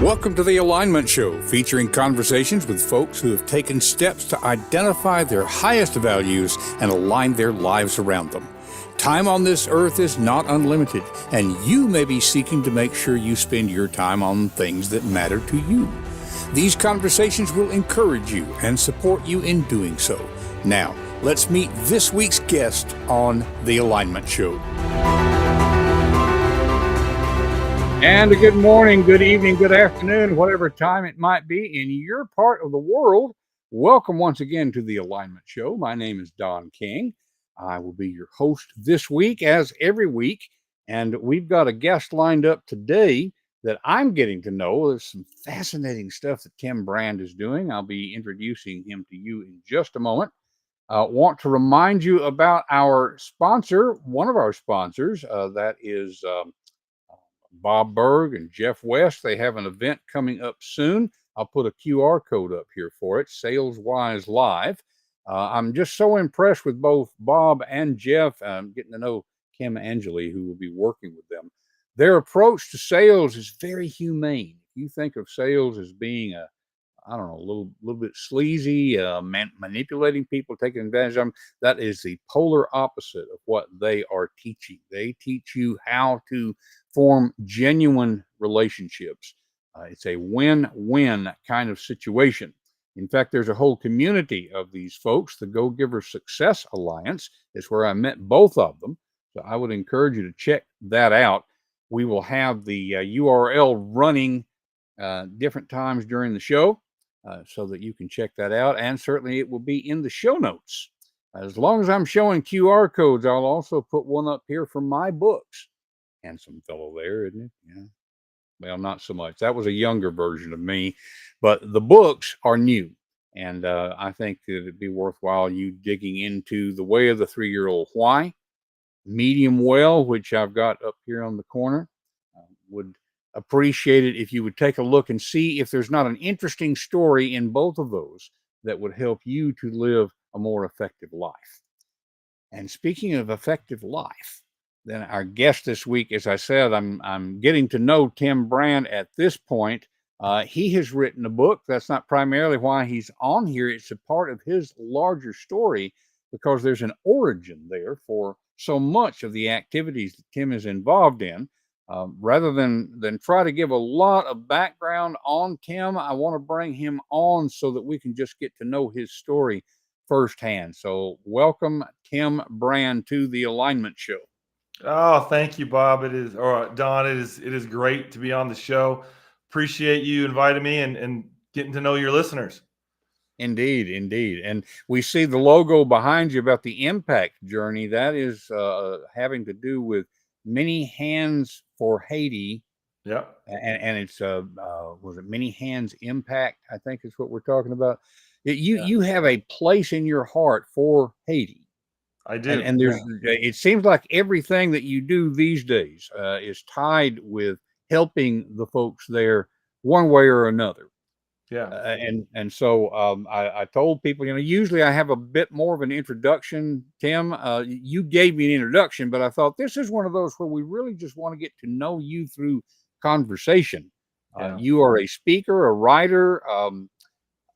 Welcome to The Alignment Show, featuring conversations with folks who have taken steps to identify their highest values and align their lives around them. Time on this earth is not unlimited, and you may be seeking to make sure you spend your time on things that matter to you. These conversations will encourage you and support you in doing so. Now, let's meet this week's guest on The Alignment Show. And a good morning, good evening, good afternoon, whatever time it might be in your part of the world. Welcome once again to The Alignment Show. My name is Don King. I will be your host this week, as every week. And we've got a guest lined up today that I'm getting to know. There's some fascinating stuff that Tim Brand is doing. I'll be introducing him to you in just a moment. Want to remind you about our sponsor, one of our sponsors, that is Bob Berg and Jeff West. They have an event coming up soon. I'll put a QR code up here for it, SalesWise Live. I'm just so impressed with both Bob and Jeff. I'm getting to know Kim Angeli, who will be working with them. Their approach to sales is very humane. If you think of sales as being a little bit sleazy, manipulating people, taking advantage of them, that is the polar opposite of what they are teaching. They teach you how to form genuine relationships. It's a win-win kind of situation. In fact, there's a whole community of these folks. The Go Giver Success Alliance is where I met both of them. So I would encourage you to check that out. We will have the URL running different times during the show so that you can check that out. And certainly it will be in the show notes. As long as I'm showing QR codes, I'll also put one up here for my books. Handsome fellow there, isn't it? Yeah. Well, not so much. That was a younger version of me, but the books are new. And I think that it'd be worthwhile you digging into The Way of the 3-Year-Old Why, Medium Well, which I've got up here on the corner. Would appreciate it if you would take a look and see if there's not an interesting story in both of those that would help you to live a more effective life. And speaking of effective life, then our guest this week, as I said, I'm getting to know Tim Brand at this point. He has written a book. That's not primarily why he's on here. It's a part of his larger story because there's an origin there for so much of the activities that Tim is involved in. Rather than try to give a lot of background on Tim, I want to bring him on so that we can just get to know his story firsthand. So welcome, Tim Brand, to the Alignment Show. Oh, thank you, Bob. Don, it is great to be on the show. Appreciate you inviting me and getting to know your listeners. Indeed. And we see the logo behind you about the impact journey. That is having to do with Many Hands for Haiti. Yeah. And it's was it Many Hands Impact, I think is what we're talking about. You have a place in your heart for Haiti. I do. And there's it seems like everything that you do these days is tied with helping the folks there one way or another. Yeah. And so I told people, usually I have a bit more of an introduction. Tim, you gave me an introduction, but I thought this is one of those where we really just want to get to know you through conversation. Yeah. You are a speaker, a writer.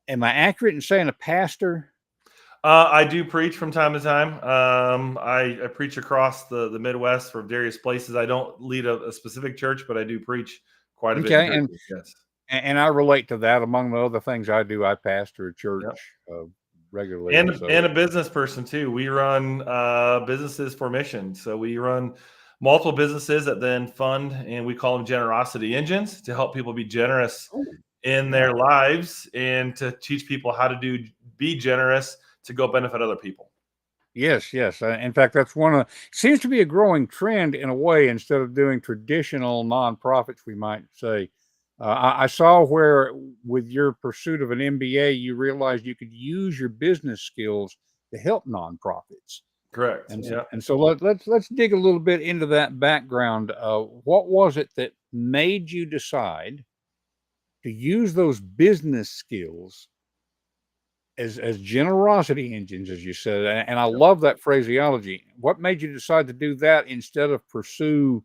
Am I accurate in saying a pastor? I do preach from time to time. I preach across the Midwest from various places. I don't lead a specific church, but I do preach quite a bit. Okay, and I relate to that. Among the other things I do, I pastor a church regularly. And a business person too. We run businesses for mission. So we run multiple businesses that then fund, and we call them generosity engines, to help people be generous in their lives and to teach people how to be generous to go benefit other people. Yes. In fact, that's seems to be a growing trend in a way. Instead of doing traditional nonprofits, we might say, I saw where, with your pursuit of an MBA, you realized you could use your business skills to help nonprofits. Correct. And Yeah. and so let's dig a little bit into that background. What was it that made you decide to use those business skills as generosity engines, as you said? And I love that phraseology. What made you decide to do that instead of pursue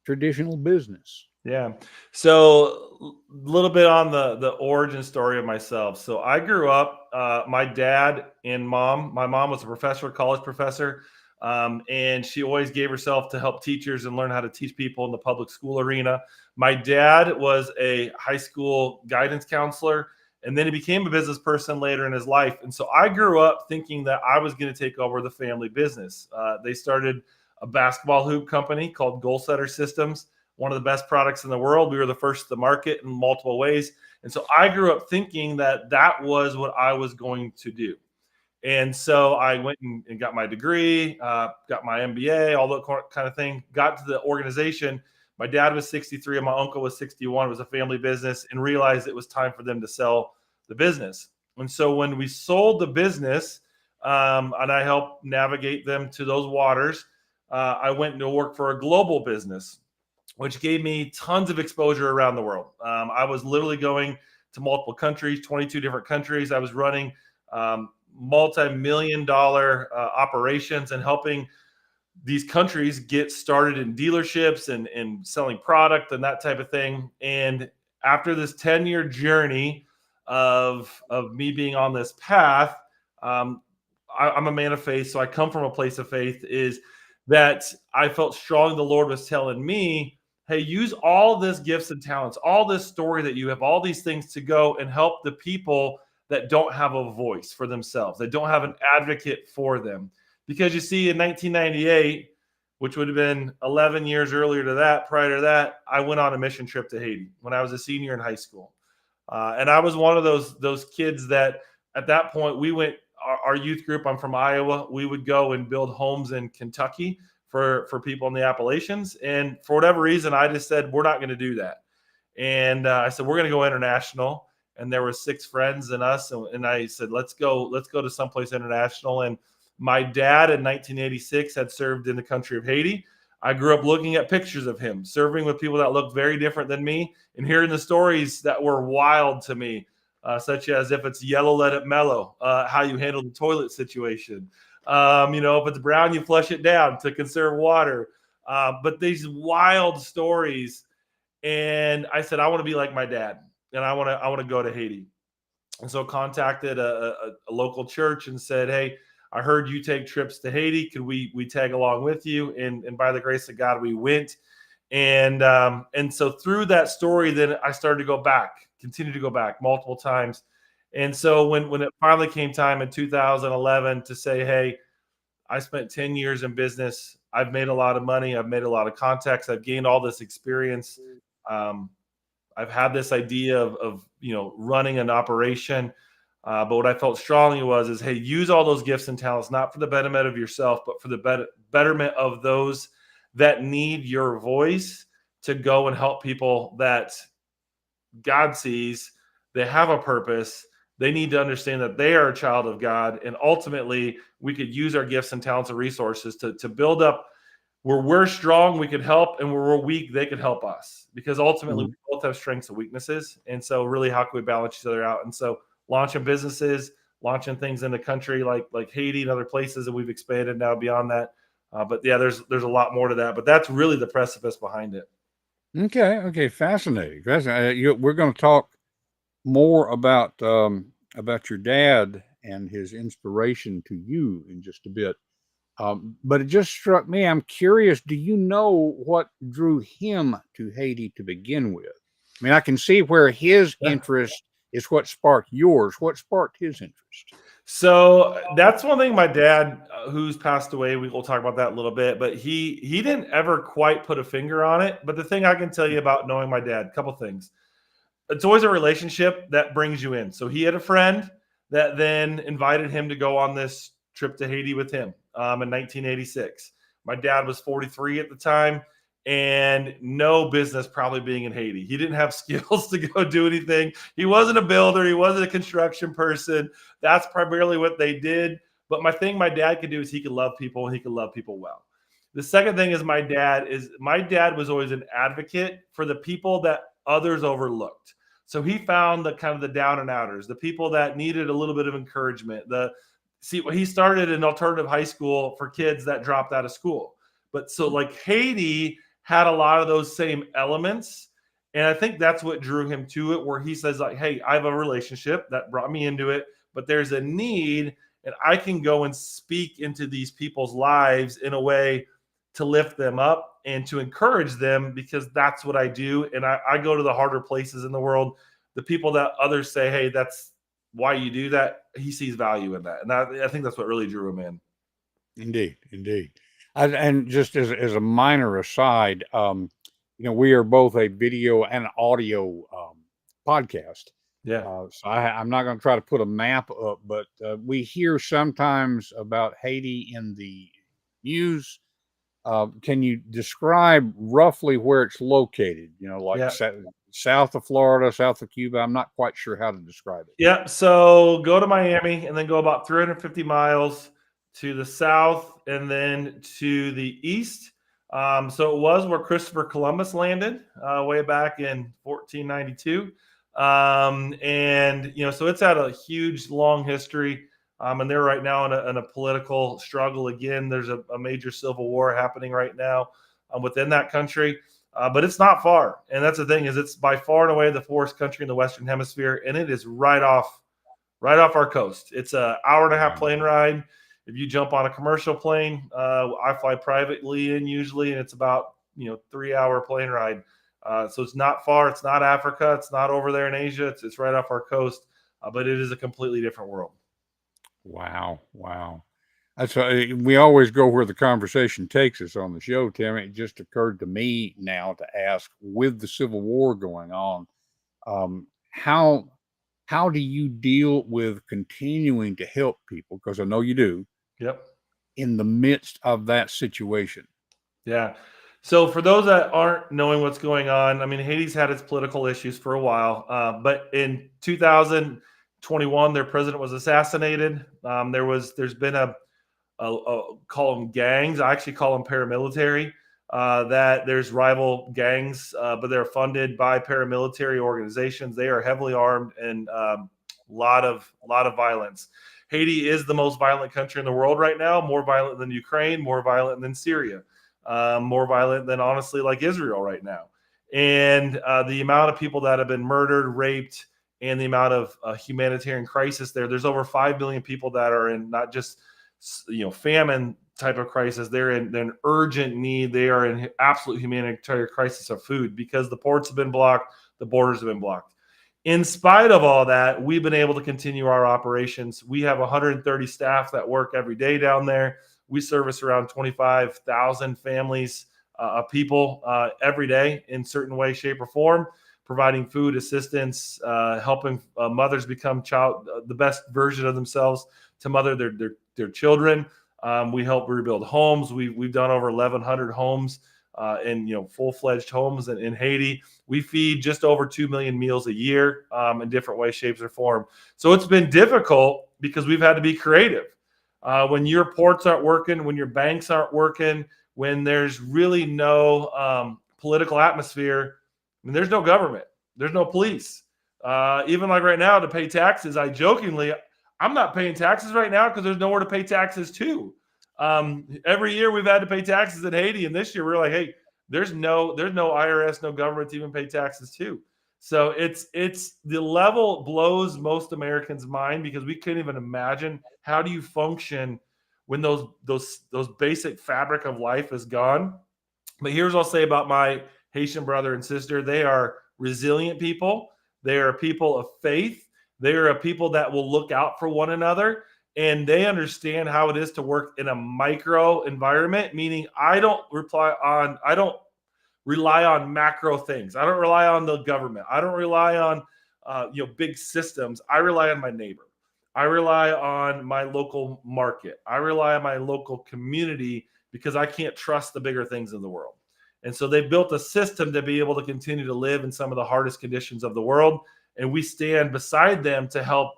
traditional business? Yeah. So a little bit on the origin story of myself. So I grew up, my dad and mom, my mom was a professor, college professor. And she always gave herself to help teachers and learn how to teach people in the public school arena. My dad was a high school guidance counselor, and then he became a business person later in his life. And so I grew up thinking that I was going to take over the family business. They started a basketball hoop company called Goal Setter Systems, one of the best products in the world. We were the first to market in multiple ways. And so I grew up thinking that that was what I was going to do. And so I went and got my degree, got my MBA, all that kind of thing, got to the organization. My dad was 63 and my uncle was 61. It was a family business, and realized it was time for them to sell the business. And so when we sold the business, and I helped navigate them to those waters, I went to work for a global business, which gave me tons of exposure around the world. I was literally going to multiple countries, 22 different countries. I was running multi-million dollar operations and helping these countries get started in dealerships and selling product and that type of thing. And after this 10-year journey of me being on this path, I'm a man of faith, so I come from a place of faith, is that I felt strong the Lord was telling me, hey, use all this gifts and talents, all this story that you have, all these things to go and help the people that don't have a voice for themselves, that don't have an advocate for them. Because you see, in 1998, which would have been 11 years earlier to that, prior to that, I went on a mission trip to Haiti when I was a senior in high school. And I was one of those kids that at that point we went, our youth group, I'm from Iowa, we would go and build homes in Kentucky for people in the Appalachians. And for whatever reason, I just said, we're not going to do that. And I said, we're going to go international. And there were 6 friends and us. And I said, let's go to someplace international. And my dad in 1986 had served in the country of Haiti. I grew up looking at pictures of him serving with people that looked very different than me and hearing the stories that were wild to me, such as if it's yellow, let it mellow, how you handle the toilet situation. If it's brown, you flush it down to conserve water. But these wild stories. And I said, I want to be like my dad, and I want to go to Haiti. And so contacted a local church and said, hey, I heard you take trips to Haiti. Could we tag along with you? And by the grace of God, we went. And so through that story, then I started to go back, continue to go back multiple times. And so when it finally came time in 2011 to say, hey, I spent 10 years in business. I've made a lot of money. I've made a lot of contacts. I've gained all this experience. I've had this idea of running an operation. But what I felt strongly is, hey, use all those gifts and talents, not for the betterment of yourself, but for the betterment of those that need your voice to go and help people that God sees. They have a purpose. They need to understand that they are a child of God. And ultimately, we could use our gifts and talents and resources to build up. Where we're strong, we could help, and where we're weak, they could help us, because ultimately we both have strengths and weaknesses. And so really, how can we balance each other out? And so launching businesses, launching things in the country like Haiti and other places, and we've expanded now beyond that. But yeah, there's a lot more to that, but that's really the precipice behind it. Okay, fascinating. We're going to talk more about your dad and his inspiration to you in just a bit. But it just struck me. I'm curious. Do you know what drew him to Haiti to begin with? I mean, I can see where his interest is what sparked yours. What sparked his interest? So that's one thing. My dad, who's passed away, we will talk about that a little bit, but he didn't ever quite put a finger on it. But the thing I can tell you about knowing my dad, a couple things. It's always a relationship that brings you in. So he had a friend that then invited him to go on this trip to Haiti with him in 1986. My dad was 43 at the time. and no business probably being in Haiti. He didn't have skills to go do anything. He wasn't a builder. He wasn't a construction person. That's primarily what they did. But my dad could do is he could love people, and he could love people well. The second thing is my dad was always an advocate for the people that others overlooked. So he found the kind of the down and outers, the people that needed a little bit of encouragement. He started an alternative high school for kids that dropped out of school. But so like Haiti had a lot of those same elements. And I think that's what drew him to it, where he says, like, hey, I have a relationship that brought me into it, but there's a need, and I can go and speak into these people's lives in a way to lift them up and to encourage them, because that's what I do. And I go to the harder places in the world, the people that others say, hey, that's why you do that. He sees value in that. And I think that's what really drew him in. Indeed, indeed. And just as a minor aside, we are both a video and audio podcast. Yeah. So I'm not going to try to put a map up, but we hear sometimes about Haiti in the news. Can you describe roughly where it's located? Like Yeah. south of Florida, south of Cuba. I'm not quite sure how to describe it. Yeah. So go to Miami and then go about 350 miles to the south and then to the east. So it was where Christopher Columbus landed way back in 1492. So it's had a huge, long history. And they're right now in a political struggle again. There's a major civil war happening right now within that country. But it's not far. And that's the thing, is it's by far and away the poorest country in the Western Hemisphere. And it is right off our coast. It's an hour and a half plane ride. If you jump on a commercial plane, I fly privately in usually, and it's about 3-hour plane ride. So it's not far. It's not Africa. It's not over there in Asia. It's right off our coast. But it is a completely different world. Wow. That's we always go where the conversation takes us on the show, Tim. It just occurred to me now to ask, with the Civil War going on, how do you deal with continuing to help people? Because I know you do. Yep. In the midst of that situation. Yeah. So for those that aren't knowing what's going on, I mean, Haiti's had its political issues for a while, but in 2021, their president was assassinated. There's been a call them gangs. I actually call them paramilitary. That there's rival gangs, but they're funded by paramilitary organizations. They are heavily armed and lot of violence. Haiti is the most violent country in the world right now. More violent than Ukraine. More violent than Syria. More violent than, honestly, like Israel right now. And the amount of people that have been murdered, raped, and the amount of humanitarian crisis there's over 5 million people that are in not just famine type of crisis. They're in an urgent need. They are in absolute humanitarian crisis of food because the ports have been blocked, the borders have been blocked. In spite of all that, we've been able to continue our operations. We have 130 staff that work every day down there. We service around 25,000 families of people every day in certain way, shape, or form, providing food assistance, helping mothers become the best version of themselves to mother their children. We help rebuild homes. We've done over 1,100 homes in full-fledged homes in Haiti. We feed just over 2 million meals a year in different ways, shapes, or form. So it's been difficult because we've had to be creative. When your ports aren't working, when your banks aren't working, when there's really no political atmosphere, I mean, there's no government, there's no police. Even like right now to pay taxes, I'm not paying taxes right now because there's nowhere to pay taxes to. Every year we've had to pay taxes in Haiti, and this year we're like, hey, there's no IRS, no government to even pay taxes to. So it's the level blows most Americans' mind because we couldn't even imagine how do you function when those basic fabric of life is gone. But here's what I'll say about my Haitian brother and sister: they are resilient people. They are people of faith. They are a people that will look out for one another, and they understand how it is to work in a micro environment. Meaning, I don't rely on macro things. I don't rely on the government. I don't rely on big systems. I rely on my neighbor. I rely on my local market. I rely on my local community because I can't trust the bigger things in the world. And so they've built a system to be able to continue to live in some of the hardest conditions of the world. And we stand beside them to help,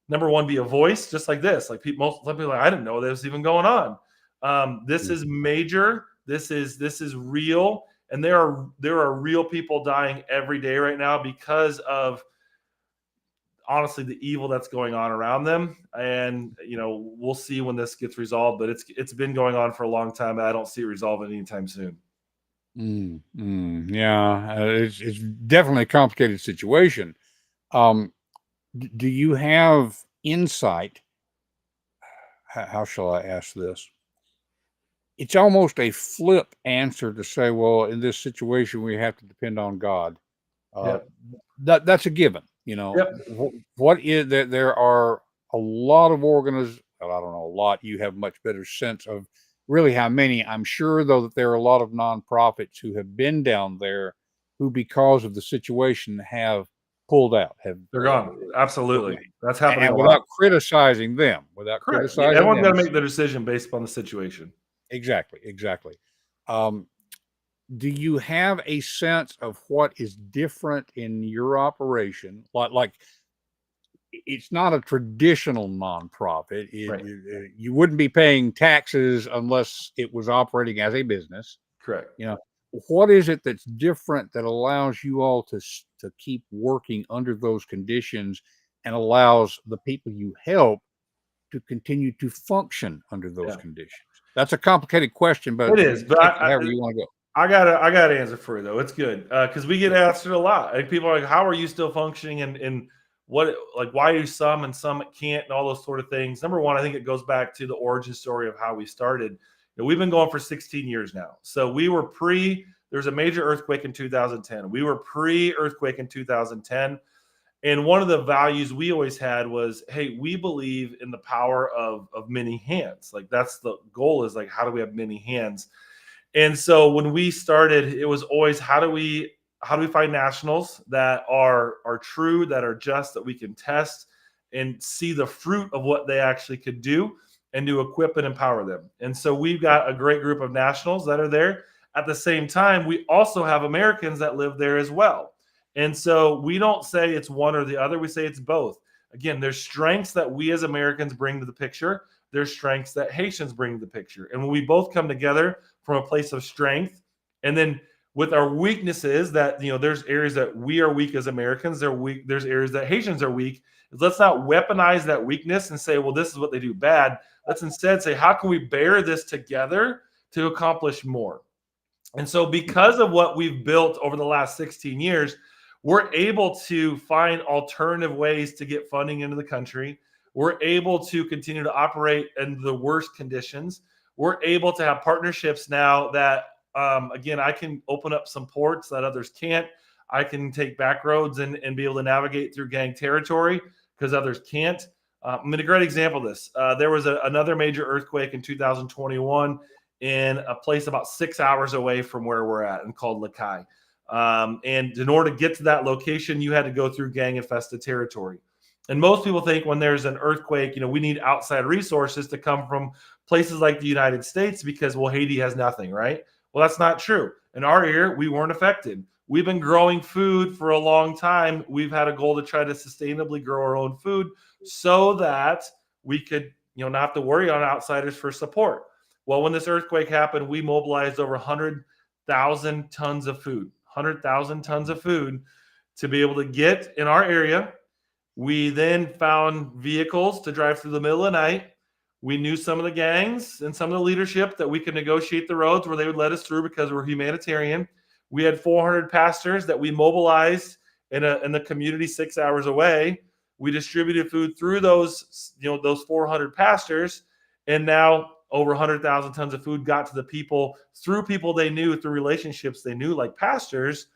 number one, be a voice, just like this. Like some people are like, I didn't know this was even going on. This is major. This is real. And there are real people dying every day right now because of, honestly, the evil that's going on around them. And we'll see when this gets resolved, but it's been going on for a long time. I don't see it resolving anytime soon. Yeah, it's definitely a complicated situation. Do you have insight? How shall I ask this? It's almost a flip answer to say, well, in this situation, we have to depend on God. Yep. That's a given. Yep. What is there? There are a lot of organizations. Well, I don't know a lot. You have much better sense of really how many. I'm sure, though, that there are a lot of nonprofits who have been down there, who, because of the situation, have pulled out. They're gone. Absolutely, that's happening and a without lot. criticizing them, Correct. Yeah, everyone's got to make the decision based upon the situation. Exactly. Do you have a sense of what is different in your operation? Like it's not a traditional nonprofit. Right. You wouldn't be paying taxes unless it was operating as a business. Correct. What is it that's different that allows you all to keep working under those conditions and allows the people you help to continue to function under those conditions? That's a complicated question, but it is. But however you want to go. I got an answer for you though. It's good because we get asked it a lot. Like people are like, "How are you still functioning?" And what, like, why do some and some can't, and all those sort of things. Number one, I think it goes back to the origin story of how we started. We've been going for 16 years now. So we were there was a major earthquake in 2010. We were pre-earthquake in 2010. And one of the values we always had was, hey, we believe in the power of many hands. Like that's the goal, is like, how do we have many hands? And so when we started, it was always, how do we find nationals that are true, that are just, that we can test and see the fruit of what they actually could do, and to equip and empower them. And so we've got a great group of nationals that are there. At the same time, we also have Americans that live there as well. And so we don't say it's one or the other. We say it's both. Again, there's strengths that we as Americans bring to the picture. There's strengths that Haitians bring to the picture. And when we both come together from a place of strength, and then with our weaknesses, that there's areas that we are weak as Americans, there's areas that Haitians are weak. Let's not weaponize that weakness and say, well, this is what they do bad. Let's instead say, how can we bear this together to accomplish more? And so because of what we've built over the last 16 years, we're able to find alternative ways to get funding into the country. We're able to continue to operate in the worst conditions. We're able to have partnerships now that, again, I can open up some ports that others can't. I can take back roads and be able to navigate through gang territory because others can't. I mean, a great example of this, there was another major earthquake in 2021 in a place about 6 hours away from where we're at, and called Lakai. And in order to get to that location, you had to go through gang-infested territory. And most people think when there's an earthquake, we need outside resources to come from places like the United States because, well, Haiti has nothing, right? Well, that's not true. In our area, we weren't affected. We've been growing food for a long time. We've had a goal to try to sustainably grow our own food so that we could, not have to worry on outsiders for support. Well, when this earthquake happened, we mobilized over 100,000 tons of food. 100,000 tons of food to be able to get in our area. We then found vehicles to drive through the middle of the night. We knew some of the gangs and some of the leadership that we could negotiate the roads where they would let us through because we're humanitarian. We had 400 pastors that we mobilized in the community 6 hours away. We distributed food through those 400 pastors, and now over 100,000 tons of food got to the people through people they knew, through relationships they knew, like pastors.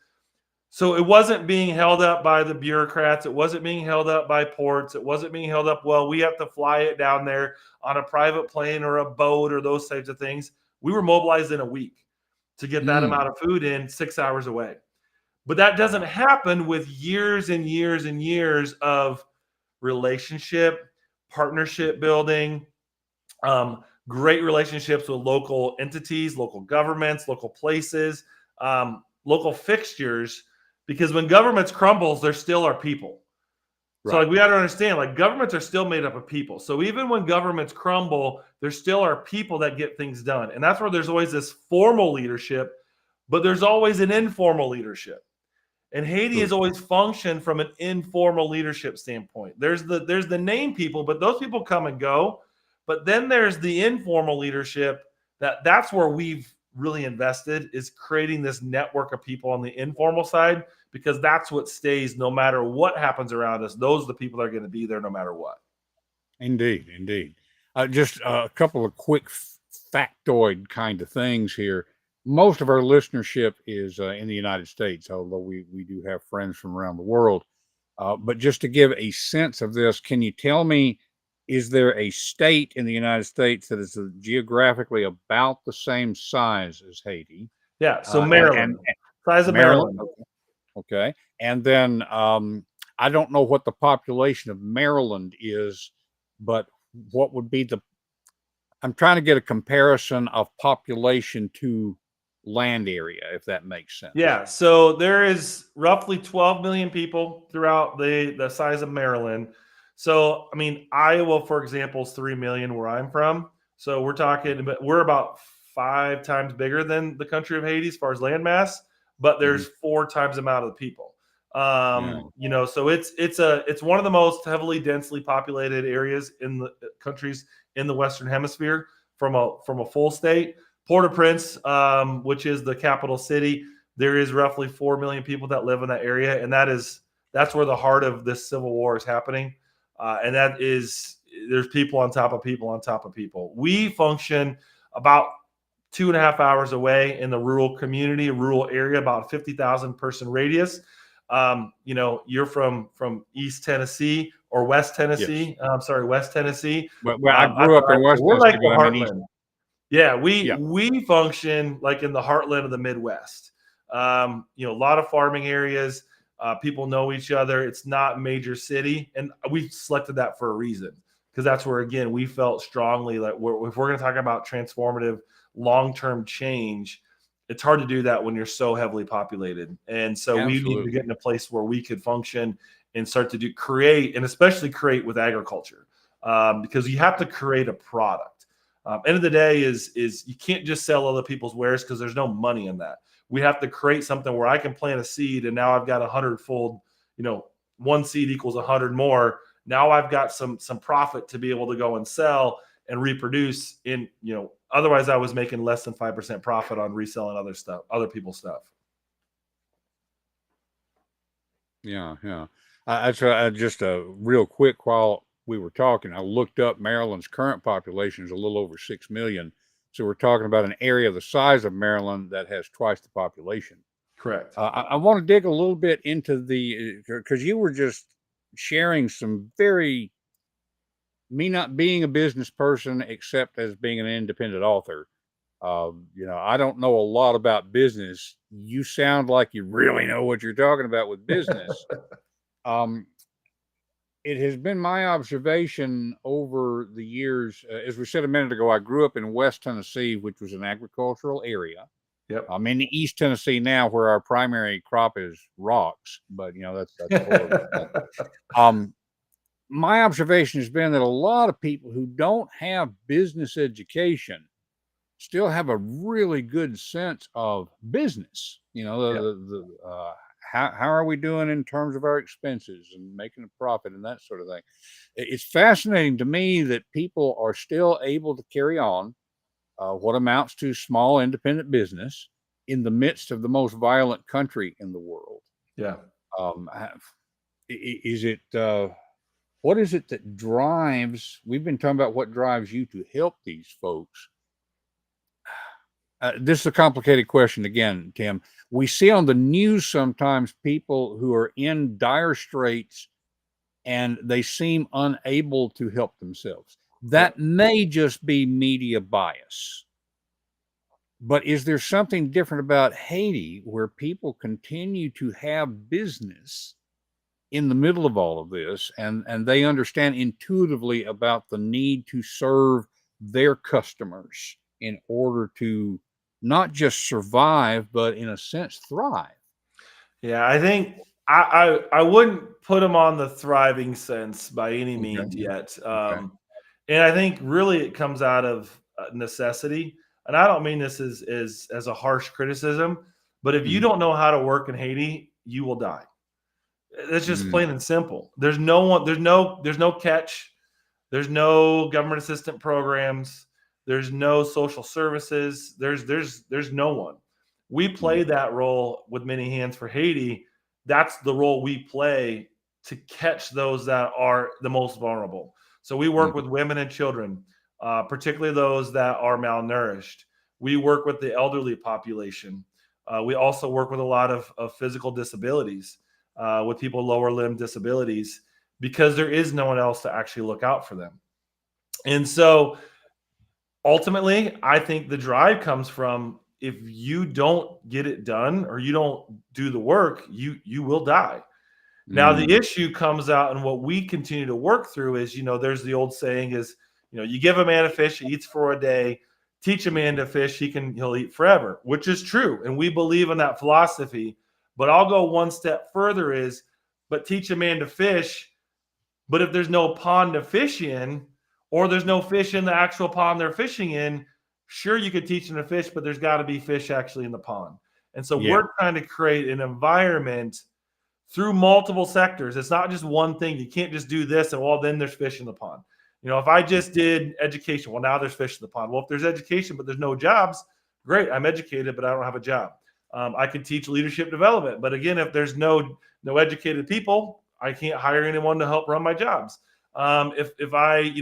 So it wasn't being held up by the bureaucrats. It wasn't being held up by ports. It wasn't being held up, well, we have to fly it down there on a private plane or a boat or those types of things. We were mobilized in a week to get that amount of food in 6 hours away. But that doesn't happen with years and years and years of relationship, partnership building, great relationships with local entities, local governments, local places local fixtures, because when governments crumbles, there still are people. So Right. like we got to understand, like governments are still made up of people. So even when governments crumble, there still are people that get things done. And that's where there's always this formal leadership, but there's always an informal leadership. And Haiti has True. always functioned from an informal leadership standpoint. There's the name people, but those people come and go. But then there's the informal leadership that's where we've really invested, is creating this network of people on the informal side, because that's what stays no matter what happens around us. Those are the people that are going to be there no matter what. Indeed, indeed. Just a couple of quick factoid kind of things here. Most of our listenership is in the United States, although we do have friends from around the world. But just to give a sense of this, can you tell me, is there a state in the United States that is geographically about the same size as Haiti? Yeah. So And Maryland, size of Maryland? Maryland. Okay. And then I don't know what the population of Maryland is, but what would be I'm trying to get a comparison of population to land area, if that makes sense. Yeah, so there is roughly 12 million people throughout the size of Maryland. So, I mean, Iowa, for example, is 3 million where I'm from. So we're talking, but we're about 5 times bigger than the country of Haiti as far as land mass, but Mhm. there's 4 times the amount of the people. Yeah. So it's one of the most heavily densely populated areas in the countries in the Western Hemisphere from a full state. Port-au-Prince, which is the capital city, there is roughly 4 million people that live in that area, and that's where the heart of this civil war is happening. And there's people on top of people on top of people. We function about 2.5 hours away in the rural community, a rural area, about 50,000 person radius. You're from East Tennessee or West Yes. Tennessee. I'm sorry, West Tennessee. Well, I That's grew up what I in say. West We're like Tennessee, the but I'm in East. heartland. Yeah, we Yeah. we function like in the heartland of the Midwest. A lot of farming areas. People know each other. It's not major city, and we selected that for a reason, because that's where, again, we felt strongly that if we're going to talk about transformative long-term change, it's hard to do that when you're so heavily populated. And so we needed to Absolutely. get in a place where we could function and start to create, and especially create with agriculture, because you have to create a product. End of the day is you can't just sell other people's wares, because there's no money in that. We have to create something where I can plant a seed and now I've got 100-fold, one seed equals 100 more. Now I've got some profit to be able to go and sell and reproduce otherwise I was making less than 5% profit on reselling other people's stuff. Yeah, yeah. I just real quick, while we were talking, I looked up Maryland's current population is a little over 6 million. So we're talking about an area the size of Maryland that has twice the population. Correct. I want to dig a little bit into because you were just sharing some me not being a business person, except as being an independent author. I don't know a lot about business. You sound like you really know what you're talking about with business. Um, it has been my observation over the years, as we said a minute ago, I grew up in West Tennessee, which was an agricultural area. Yep. I'm in East Tennessee now, where our primary crop is rocks, but that's a whole other thing. My observation has been that a lot of people who don't have business education still have a really good sense of business. Yep. How are we doing in terms of our expenses and making a profit and that sort of thing. It's fascinating to me that people are still able to carry on what amounts to small independent business in the midst of the most violent country in the world. Yeah. Is it what is it that drives? We've been talking about what drives you to help these folks. This is a complicated question again, Tim. We see on the news sometimes people who are in dire straits and they seem unable to help themselves. That may just be media bias. But is there something different about Haiti where people continue to have business in the middle of all of this, and they understand intuitively about the need to serve their customers in order to not just survive, but in a sense thrive. Yeah, I think I wouldn't put them on the thriving sense by any Okay. means yet. Okay. And I think really it comes out of necessity. And I don't mean this as a harsh criticism, but if you Mhm. don't know how to work in Haiti, you will die. That's just Mm. plain and simple. There's no one. There's no catch. There's no government assistant programs. There's no social services. There's no one. We Mm. play that role with many hands for Haiti. That's the role we play to catch those that are the most vulnerable. So we work Mm. with women and children, particularly those that are malnourished. We work with the elderly population. We also work with a lot of physical disabilities, with people with lower limb disabilities, because there is no one else to actually look out for them. And so ultimately, I think the drive comes from, if you don't get it done or you don't do the work, you will die. Now the Mm. issue comes out, and what we continue to work through is, there's the old saying is, you give a man a fish, he eats for a day. Teach a man to fish, he'll eat forever, which is true, and we believe in that philosophy. But I'll go one step further, is, but teach a man to fish, but if there's no pond to fish in, or there's no fish in the actual pond they're fishing in, sure, you could teach them to fish, but there's got to be fish actually in the pond. And so Yeah. we're trying to create an environment through multiple sectors. It's not just one thing. You can't just do this and, well, then there's fish in the pond. If I just did education, well, now there's fish in the pond. Well, if there's education but there's no jobs, great. I'm educated, but I don't have a job. I could teach leadership development, but again, if there's no educated people, I can't hire anyone to help run my jobs. If I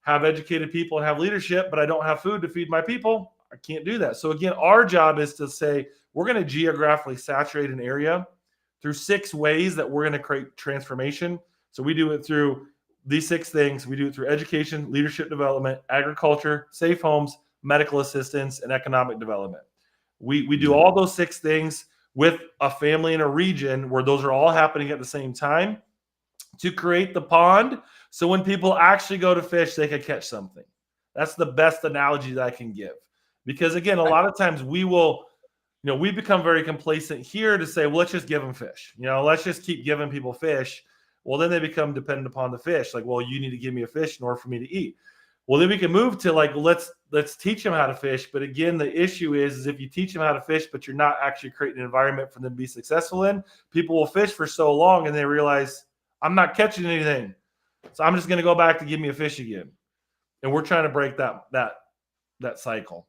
have educated people and have leadership, but I don't have food to feed my people, I can't do that. So again, our job is to say, we're going to geographically saturate an area through 6 ways that we're going to create transformation. So we do it through these 6 things. We do it through education, leadership development, agriculture, safe homes, medical assistance, and economic development. We do Mm. all those 6 things with a family in a region where those are all happening at the same time, to create the pond. So when people actually go to fish, they can catch something. That's the best analogy that I can give. Because again, a lot of times we become very complacent here to say, well, let's just give them fish. Let's just keep giving people fish. Well, then they become dependent upon the fish. Like, well, you need to give me a fish in order for me to eat. Well, then we can move to, like, let's teach them how to fish. But again, the issue is if you teach them how to fish, but you're not actually creating an environment for them to be successful in, people will fish for so long and they realize, I'm not catching anything, so I'm just going to go back to give me a fish again. And we're trying to break that cycle.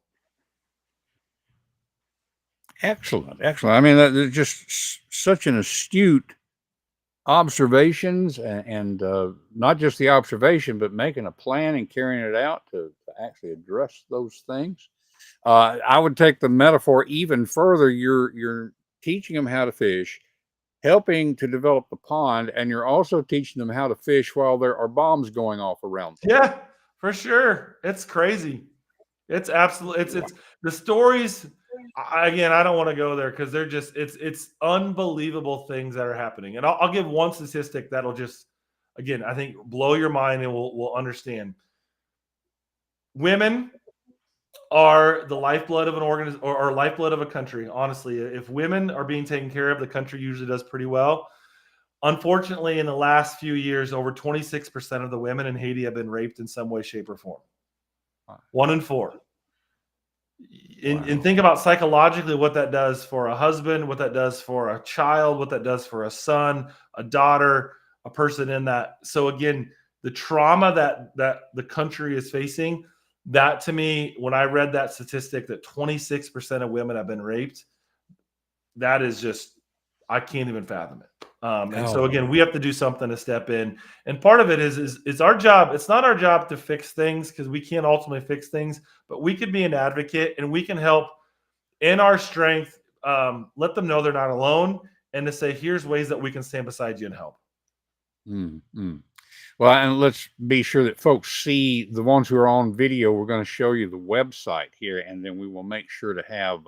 Excellent. Excellent. I mean, that's just such an astute observations, and not just the observation, but making a plan and carrying it out to actually address those things. I would take the metaphor even further. You're teaching them how to fish, helping to develop the pond, and you're also teaching them how to fish while there are bombs going off around them. Yeah, for sure. It's crazy. It's absolutely, it's the stories. Again, I don't want to go there because they're just, it's unbelievable things that are happening. And I'll give one statistic that'll just, again, I think blow your mind, and we'll understand. Women are the lifeblood of an organization, or lifeblood of a country. Honestly, if women are being taken care of, the country usually does pretty well. Unfortunately, in the last few years, over 26% of the women in Haiti have been raped in some way, shape, or form. 1 in 4. And think about psychologically what that does for a husband, what that does for a child, what that does for a son, a daughter, a person in that. So again, the trauma that the country is facing, that to me, when I read that statistic that 26% of women have been raped, that is just, I can't even fathom it. And so again, we have to do something to step in. And part of it is our job. It's not our job to fix things, because we can't ultimately fix things, but we could be an advocate and we can help in our strength, let them know they're not alone, and to say, here's ways that we can stand beside you and help. Mm-hmm. Well, and let's be sure that folks see the ones who are on video. We're going to show you the website here, and then we will make sure to have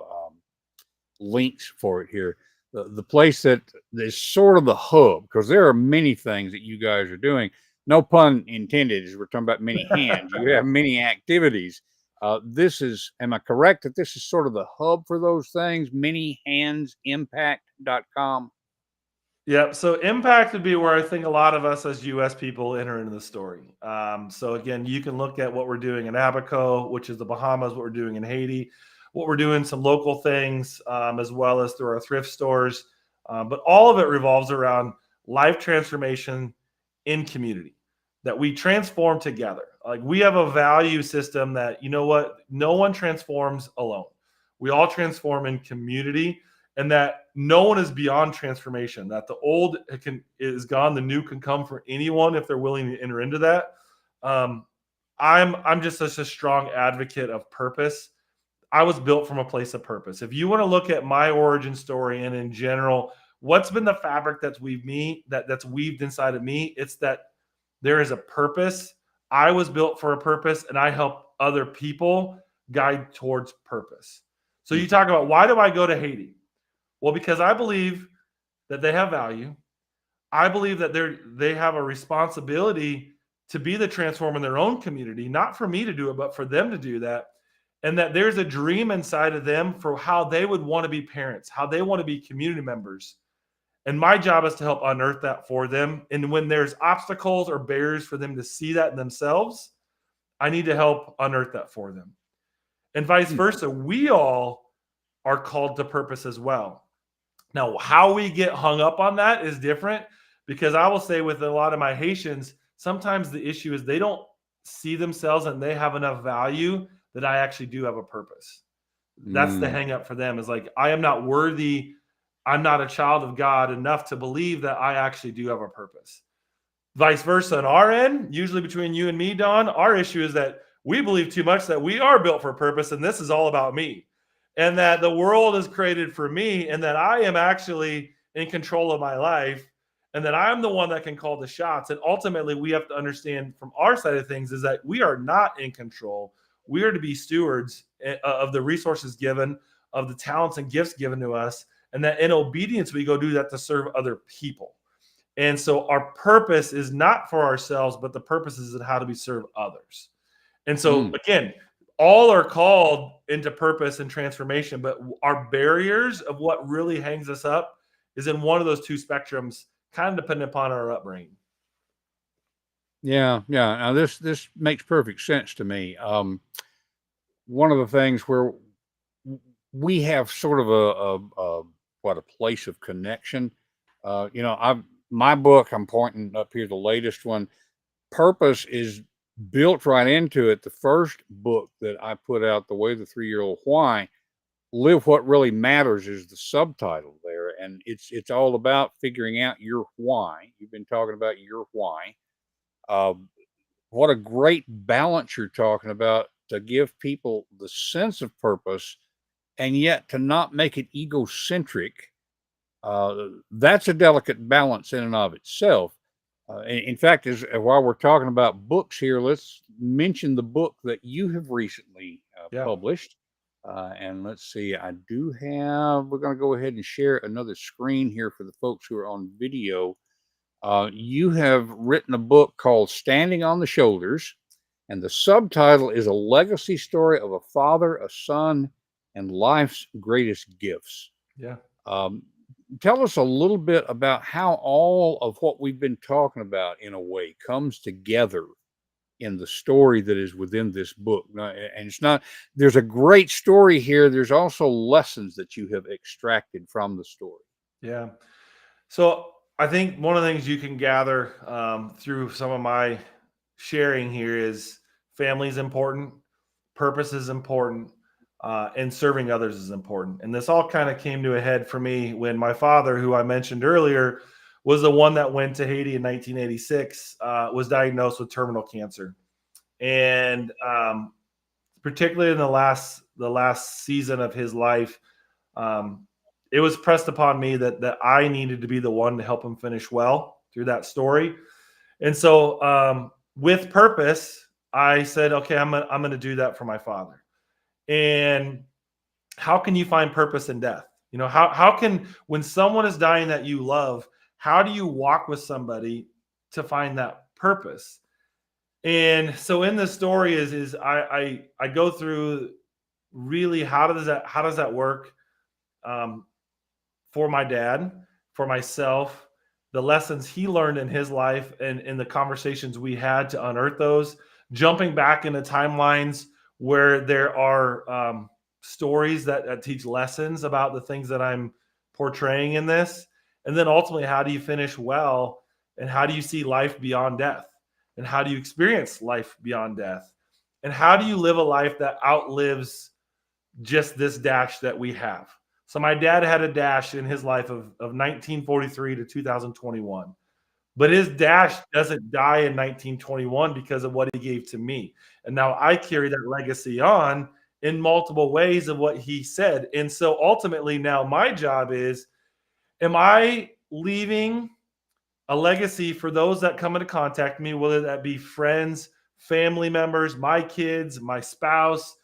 links for it here. The place that is sort of the hub, because there are many things that you guys are doing. No pun intended, as we're talking about many hands. You have many activities, Am I correct that this is sort of the hub for those things? Manyhandsimpact.com. Yeah, so impact would be where I think a lot of us as US people enter into the story. So again, you can look at what we're doing in Abaco, which is the Bahamas, what we're doing in Haiti, what we're doing, some local things, as well as through our thrift stores. But all of it revolves around life transformation in community, that we transform together. Like we have a value system that, you know what, no one transforms alone. We all transform in community, and that no one is beyond transformation, that the old is gone, the new can come for anyone if they're willing to enter into that. um, I'm just such a strong advocate of purpose. I was built from a place of purpose. If you want to look at my origin story and in general what's been the fabric that's weaved inside of me, it's that there is a purpose. I was built for a purpose, and I help other people guide towards purpose. So you talk about, why do I go to Haiti? Well, because I believe that they have value. I believe that they have a responsibility to be the transform in their own community, not for me to do it, but for them to do that. And that there's a dream inside of them for how they would want to be parents, how they want to be community members. And my job is to help unearth that for them. And when there's obstacles or barriers for them to see that in themselves, I need to help unearth that for them. And vice versa. We all are called to purpose as well. Now, how we get hung up on that is different, because I will say with a lot of my Haitians, sometimes the issue is they don't see themselves and they have enough value that I actually do have a purpose. That's the hang up for them, is like, I am not worthy. I'm not a child of God enough to believe that I actually do have a purpose. Vice versa on our end, usually between you and me, Don, our issue is that we believe too much that we are built for purpose and this is all about me, and that the world is created for me, and that I am actually in control of my life, and that I'm the one that can call the shots. And ultimately, we have to understand from our side of things is that we are not in control. We are to be stewards of the resources given, of the talents and gifts given to us, and that in obedience, we go do that to serve other people. And so our purpose is not for ourselves, but the purpose is in how do we serve others. And so again, all are called into purpose and transformation, but our barriers of what really hangs us up is in one of those two spectrums, kind of depending upon our upbringing. Yeah, yeah. Now this makes perfect sense to me. One of the things where we have sort of a place of connection. My book, I'm pointing up here, the latest one, purpose is built right into it. The first book that I put out, The Way of the 3-Year-Old Why, Live What Really Matters, is the subtitle there. And it's all about figuring out your why. You've been talking about your why. What a great balance you're talking about, to give people the sense of purpose and yet to not make it egocentric. That's a delicate balance in and of itself. In fact, while we're talking about books here, let's mention the book that you have recently published. And let's see, we're going to go ahead and share another screen here for the folks who are on video. You have written a book called Standing on the Shoulders, and the subtitle is A Legacy Story of a Father, a Son, and Life's Greatest Gifts. Yeah. Tell us a little bit about how all of what we've been talking about, in a way, comes together in the story that is within this book. And there's a great story here. There's also lessons that you have extracted from the story. Yeah. So I think one of the things you can gather through some of my sharing here is family is important, purpose is important, and serving others is important. And this all kind of came to a head for me when my father, who I mentioned earlier, was the one that went to Haiti in 1986, was diagnosed with terminal cancer. And particularly in the last season of his life, it was pressed upon me that I needed to be the one to help him finish well through that story. And so with purpose, I said, okay, I'm going to do that for my father. And how can you find purpose in death? How can, when someone is dying that you love, how do you walk with somebody to find that purpose? And so in the story is I go through really how does that work for my dad, for myself, the lessons he learned in his life, and in the conversations we had to unearth those, jumping back into timelines where there are stories that teach lessons about the things that I'm portraying in this. And then ultimately, how do you finish well? And how do you see life beyond death? And how do you experience life beyond death? And how do you live a life that outlives just this dash that we have? So my dad had a dash in his life of 1943 to 2021. But his dash doesn't die in 1921 because of what he gave to me. And now I carry that legacy on in multiple ways of what he said. And so ultimately now my job is, am I leaving a legacy for those that come into contact me, whether that be friends, family members, my kids, my spouse,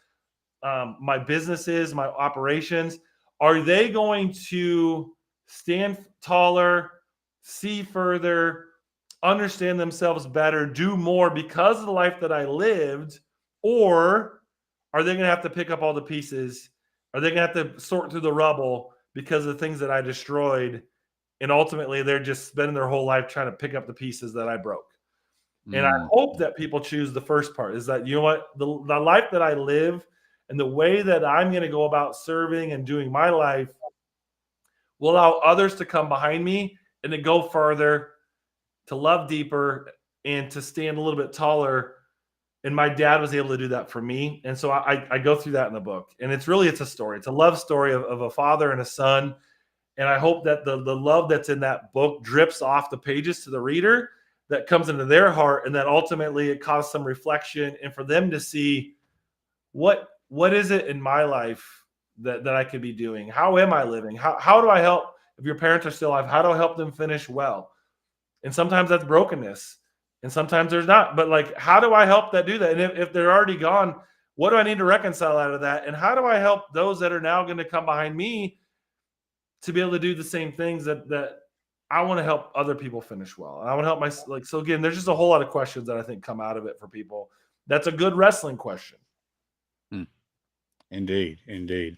my businesses, my operations? Are they going to stand taller, see further, understand themselves better, do more because of the life that I lived? Or are they going to have to pick up all the pieces? Are they going to have to sort through the rubble because of the things that I destroyed? And ultimately, they're just spending their whole life trying to pick up the pieces that I broke. And I hope that people choose the first part, is that, you know what, the life that I live and the way that I'm going to go about serving and doing my life will allow others to come behind me and to go further, to love deeper, and to stand a little bit taller. And my dad was able to do that for me. And so I go through that in the book. And it's a story. It's a love story of a father and a son. And I hope that the love that's in that book drips off the pages to the reader, that comes into their heart, and that ultimately it causes some reflection, and for them to see what is it in my life that I could be doing? How am I living? How do I help? If your parents are still alive, how do I help them finish well? And sometimes that's brokenness, and sometimes there's not. But like, how do I help that do that? And if they're already gone, what do I need to reconcile out of that? And how do I help those that are now going to come behind me to be able to do the same things that I want to help other people finish well? And I want to help so again, there's just a whole lot of questions that I think come out of it for people. That's a good wrestling question. Indeed, indeed.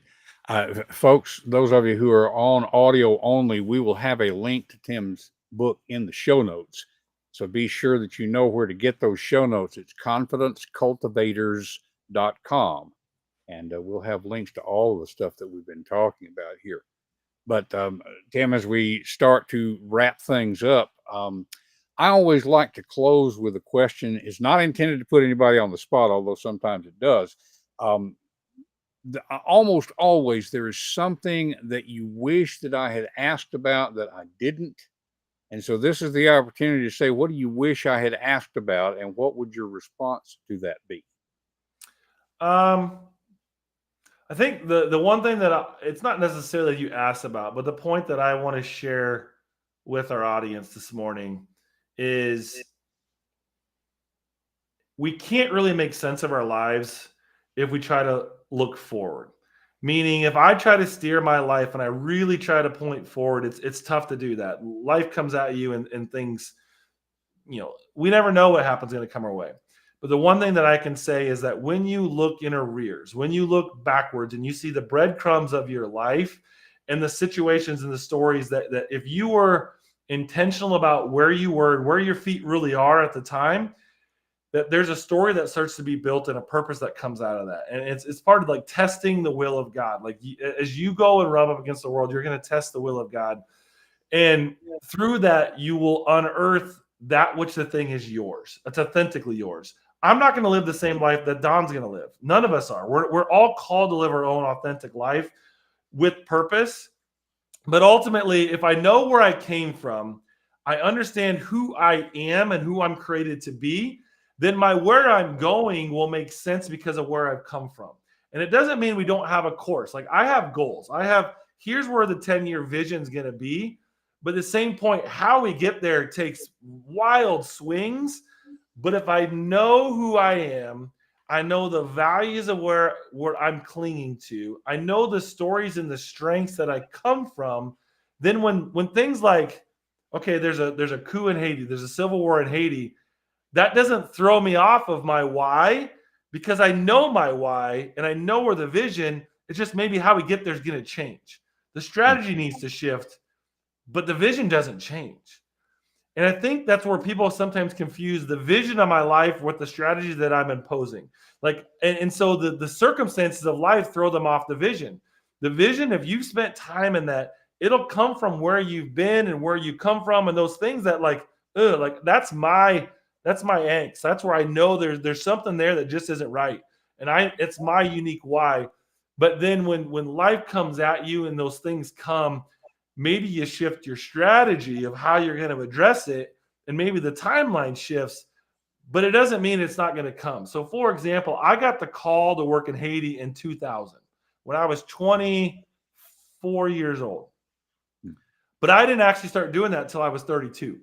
Folks, those of you who are on audio only, we will have a link to Tim's book in the show notes. So be sure that you know where to get those show notes. It's confidencecultivators.com. And we'll have links to all of the stuff that we've been talking about here. But Tim, as we start to wrap things up, I always like to close with a question. It's not intended to put anybody on the spot, although sometimes it does. Almost always there is something that you wish that I had asked about that I didn't. And so this is the opportunity to say, what do you wish I had asked about, and what would your response to that be? I think the one thing that it's not necessarily you asked about, but the point that I want to share with our audience this morning is we can't really make sense of our lives if we try to look forward. Meaning, if I try to steer my life and I really try to point forward, it's tough to do that. Life comes at you and things, we never know what happens going to come our way. But the one thing that I can say is that when you look in arrears, when you look backwards and you see the breadcrumbs of your life and the situations and the stories that if you were intentional about where you were and where your feet really are at the time, that there's a story that starts to be built and a purpose that comes out of that. And it's part of like testing the will of God. Like as you go and rub up against the world, you're going to test the will of God. And through that, you will unearth that which the thing is yours. It's authentically yours. I'm not going to live the same life that Don's going to live. None of us are. We're all called to live our own authentic life with purpose. But ultimately, if I know where I came from, I understand who I am and who I'm created to be, then where I'm going will make sense because of where I've come from. And it doesn't mean we don't have a course. Like I have goals. Here's where the 10-year vision is going to be. But at the same point, how we get there takes wild swings. But if I know who I am, I know the values of where I'm clinging to, I know the stories and the strengths that I come from, then when things like, okay, there's a coup in Haiti, there's a civil war in Haiti, that doesn't throw me off of my why, because I know my why and I know where the vision. It's just maybe how we get there is going to change. The strategy needs to shift, but the vision doesn't change. And I think that's where people sometimes confuse the vision of my life with the strategies that I'm imposing. Like, and so the circumstances of life throw them off the vision. The vision, if you've spent time in that, it'll come from where you've been and where you come from, and those things that like that's my angst. That's where I know there's something there that just isn't right. And it's my unique why. But then when life comes at you and those things come, maybe you shift your strategy of how you're going to address it, and maybe the timeline shifts, but it doesn't mean it's not going to come. So for example, I got the call to work in Haiti in 2000 when I was 24 years old, but I didn't actually start doing that until I was 32.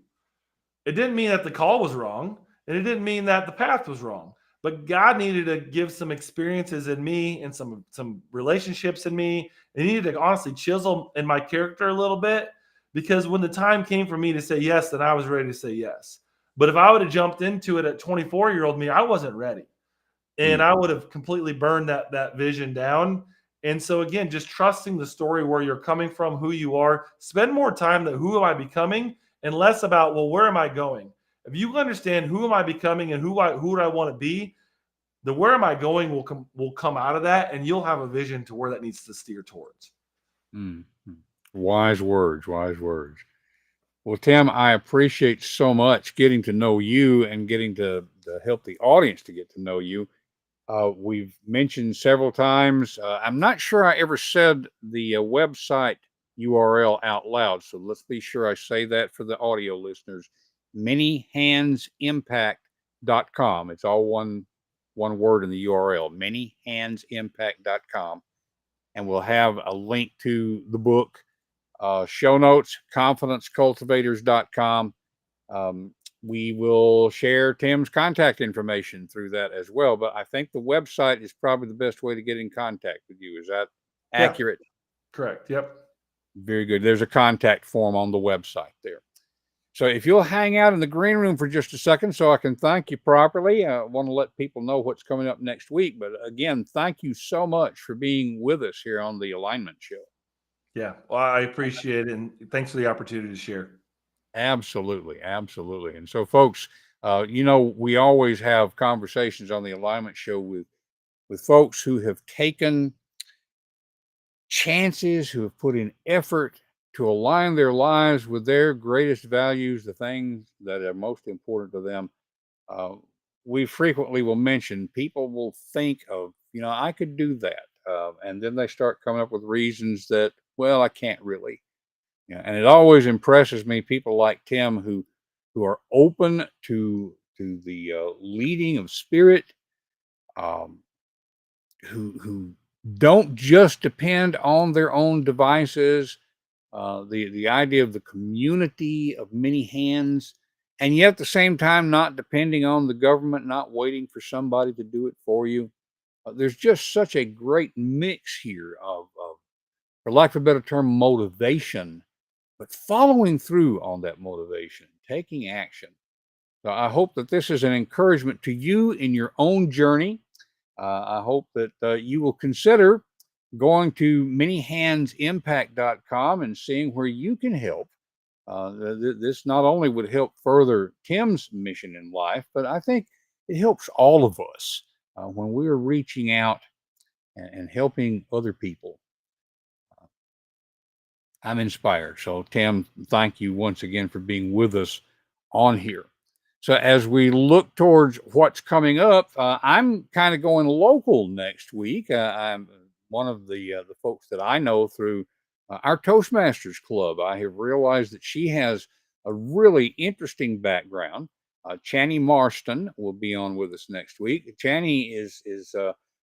It didn't mean that the call was wrong, and it didn't mean that the path was wrong. But God needed to give some experiences in me and some relationships in me. And he needed to honestly chisel in my character a little bit, because when the time came for me to say yes, then I was ready to say yes. But if I would have jumped into it at 24-year-old me, I wasn't ready, and I would have completely burned that vision down. And so again, just trusting the story, where you're coming from, who you are. Spend more time that who am I becoming, and less about, well, where am I going? If you understand who am I becoming and who do I want to be, the where am I going will come out of that, and you'll have a vision to where that needs to steer towards. Mm. Wise words, wise words. Well, Tim, I appreciate so much getting to know you and getting to help the audience to get to know you. We've mentioned several times. I'm not sure I ever said the website URL out loud, so let's be sure I say that for the audio listeners. Manyhandsimpact.com. It's all one word in the URL. Manyhandsimpact.com, and we'll have a link to the book. Show notes, confidencecultivators.com. We will share Tim's contact information through that as well. But I think the website is probably the best way to get in contact with you. Is that Yeah, accurate? correct. Yep. Very good. There's a contact form on the website there. So if you'll hang out in the green room for just a second so I can thank you properly, I want to let people know what's coming up next week. But again, thank you so much for being with us here on the Alignment Show. Yeah. Well, I appreciate it, and thanks for the opportunity to share. Absolutely, absolutely. And so, folks, we always have conversations on the Alignment Show with folks who have taken chances, who have put in effort to align their lives with their greatest values, the things that are most important to them. Uh, we frequently will mention people will think of, I could do that, and then they start coming up with reasons that, well, I can't really. Yeah, and it always impresses me people like Tim who are open to the leading of spirit, um, who don't just depend on their own devices. The idea of the community of many hands, and yet at the same time not depending on the government, not waiting for somebody to do it for you. There's just such a great mix here of, for lack of a better term, motivation, but following through on that motivation, taking action. So I hope that this is an encouragement to you in your own journey. I hope that you will consider going to manyhandsimpact.com and seeing where you can help. This not only would help further Tim's mission in life, but I think it helps all of us when we're reaching out and helping other people. I'm inspired. So, Tim, thank you once again for being with us on here. So, as we look towards what's coming up, I'm kind of going local next week. I'm one of the folks that I know through our Toastmasters Club. I have realized that she has a really interesting background. Channy Marston will be on with us next week. Channy is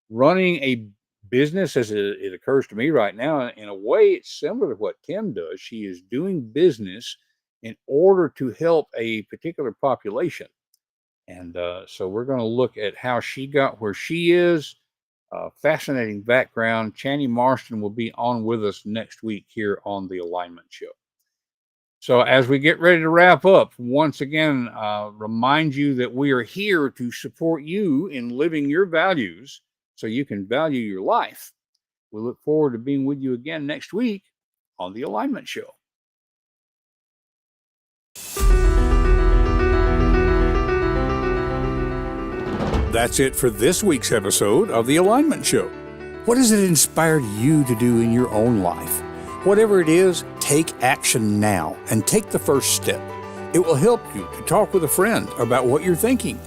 running a business, as it occurs to me right now. In a way, it's similar to what Tim does. She is doing business in order to help a particular population. And so we're going to look at how she got where she is. Fascinating background. Channy Marston will be on with us next week here on the Alignment Show. So, as we get ready to wrap up, once again, remind you that we are here to support you in living your values so you can value your life. We look forward to being with you again next week on The Alignment Show. That's it for this week's episode of The Alignment Show. What has it inspired you to do in your own life? Whatever it is, take action now and take the first step. It will help you to talk with a friend about what you're thinking.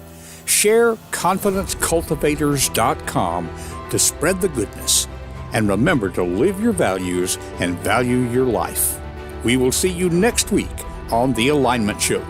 Share confidencecultivators.com to spread the goodness. And remember to live your values and value your life. We will see you next week on The Alignment Show.